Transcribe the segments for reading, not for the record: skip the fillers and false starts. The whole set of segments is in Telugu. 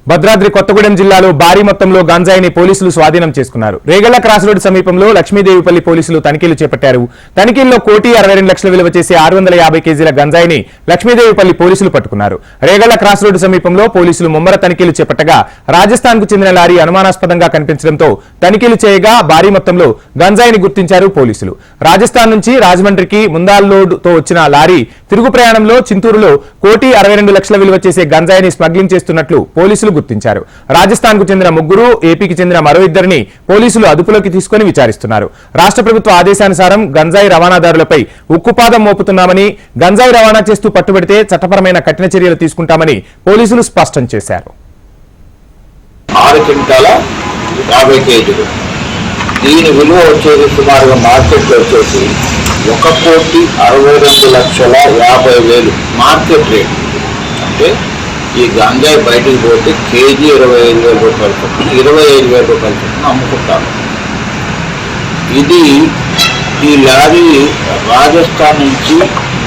భద్రాద్రి కొత్తగూడెం జిల్లాలో భారీ మొత్తంలో గంజాయిని పోలీసులు స్వాధీనం చేసుకున్నారు. రేగళ్ల క్రాస్ రోడ్ సమీపంలో లక్ష్మీదేవిపల్లి పోలీసులు తనిఖీలు చేపట్టారు. తనిఖీల్లో 1,62,00,000 విలువ చేసే 650 కేజీల గంజాయిని లక్ష్మీదేవిపల్లి పోలీసులు పట్టుకున్నారు. రేగళ్ల క్రాస్ రోడ్ సమీపంలో పోలీసులు ముమ్మర తనిఖీలు చేపట్టగా రాజస్థాన్ కు చెందిన లారీ అనుమానాస్పదంగా కనిపించడంతో తనిఖీలు చేయగా భారీ మొత్తంలో గంజాయిని గుర్తించారు పోలీసులు. రాజస్థాన్ నుంచి రాజమండ్రికి ముందాల్ లోడ్ తో వచ్చిన లారీ తిరుగు ప్రయాణంలో చింతూరులో 1,62,00,000 విలువ చేసే గంజాయిని స్మగ్లింగ్ చేస్తున్నట్లు పోలీసులు గుర్తించారు. రాజస్థాన్ కు చెందిన ముగ్గురు, ఏపీకి చెందిన మరో ఇద్దరిని పోలీసులు అదుపులోకి తీసుకుని విచారిస్తున్నారు. రాష్ట్ర ప్రభుత్వ ఆదేశానుసారం గంజాయి రవాణాదారులపై ఉక్కుపాదం మోపుతున్నామని, గంజాయి రవాణా చేస్తూ పట్టుబడితే చట్టపరమైన కఠిన చర్యలు తీసుకుంటామని పోలీసులు స్పష్టం చేశారు. 6 క్వింటాల 50 కేజీలు దీని విలువ వచ్చేది సుమారుగా మార్కెట్లో వచ్చేసి 1,62,50,000 మార్కెట్ రేట్. అంటే ఈ గంజాయి బయటికి పోతే కేజీ 25,000 రూపాయలు చొప్పున 25,000 రూపాయల చొప్పున అమ్ముకుంటారు. ఇది ఈ లారీ రాజస్థాన్ నుంచి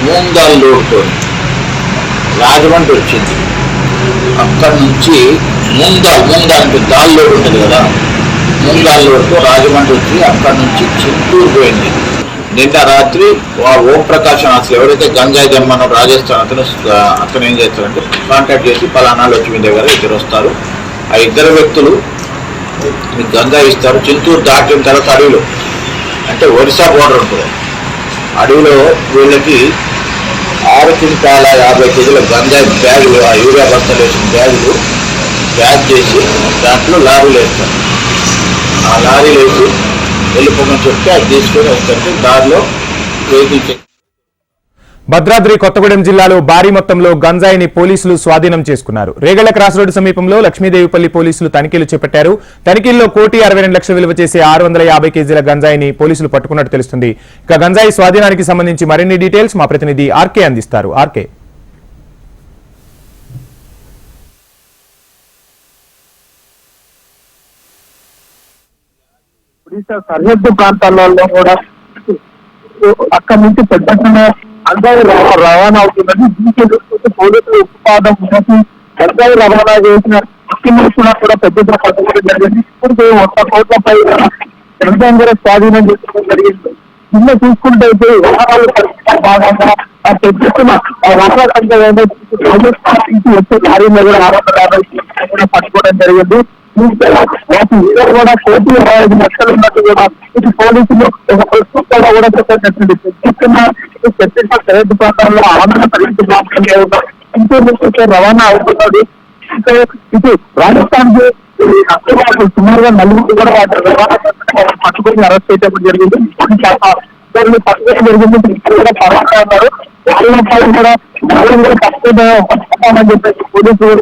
మూంగాల్ లోడ్తో రాజమండ్రి వచ్చింది. అక్కడి నుంచి మూంగాల్ అంటే దాల్ లోడ్ ఉంటుంది కదా, మూంగాల్ లోడ్తో రాజమండ్రి వచ్చి అక్కడి నుంచి చింతూరు పోయింది. నిన్న రాత్రి ఓం ప్రకాశం అసలు ఎవరైతే గంజాయి తెమ్మనో రాజస్థాన్ అతను ఏం చేస్తారంటే కాంటాక్ట్ చేసి పలానాలు వచ్చి మీ దగ్గర ఇద్దరు వస్తారు. ఆ ఇద్దరు వ్యక్తులు మీకు గంజాయి ఇస్తారు. చింతూరు దాటిన తర్వాత అడవిలో అంటే ఒరిస్సా బోర్డర్ ఉంటుంది, అడవిలో వీళ్ళకి 6 క్వింటాల 50 కేజీల గంజాయి బ్యాగులు, ఆ యూరియా బస్తాలు వేసిన బ్యాగులు ప్యాక్ చేసి దాంట్లో లారీలు వేస్తారు. ఆ లారీలు వేసి వెళ్ళిపోమని చెప్తే అది తీసుకొని వస్తుంటే దారిలో వెహికల్. భద్రాద్రి కొత్తగూడెం జిల్లాలో భారీ మొత్తంలో గంజాయిని పోలీసులు స్వాధీనం చేసుకున్నారు. రేగళ్ల క్రాస్ రోడ్డు సమీపంలో లక్ష్మీదేవిపల్లి పోలీసులు తనిఖీలు చేపట్టారు. తనిఖీల్లో 1,62,00,000 విలువ చేసే 650 కేజీల గంజాయిని పోలీసులు పట్టుకున్నట్టు తెలుస్తుంది. ఇక గంజాయి స్వాధీనానికి సంబంధించి మరిన్ని డీటెయిల్స్ మా ప్రతినిధి ఆర్కే అందిస్తారు. ఆర్కే, సరిహద్దు ప్రాంతాలలో కూడా అక్కడి నుంచి పెద్ద గంజాయి రవాణా అవుతుందని దీనికి పోలీసులు ఉత్పాదం చేసి గంజాయి రవాణా చేసిన ముఖ్యమంత్రి కూడా పెద్ద పట్టుకోవడం జరిగింది. ఇప్పుడు 100 కోట్ల పై గంజాయి కూడా స్వాధీనం చేసుకోవడం జరిగింది. నిన్న చూసుకుంటే వ్యవహారాలు భాగంగా పెద్ద వచ్చే కార్యంలో కూడా 650 పట్టుకోవడం జరిగింది. కూడా 1,25,00,000 ఉన్నట్టు కూడా ఇటు పోలీసులు ఒక ప్రస్తుతంగా కూడా చెప్పేటట్టుంది. ఛత్తీస్గఢ్ సరిహద్దు ప్రాంతాల్లో ఆంధ్ర సరిహద్దు ప్రాంతంలో ఉన్న ఇంటర్నేషనల్ రవాణా అవుతున్నాడు. ఇటు రాజస్థాన్ కి సుమారుగా 4 కూడా వాటి రవాణా పట్టుకొని అరెస్ట్ చేయడం జరిగింది. పట్టుకోవడం జరిగింది. కూడా పరాగా ఉన్నారు. వాళ్ళ కూడా పట్టుకోమని చెప్పేసి పోలీసులు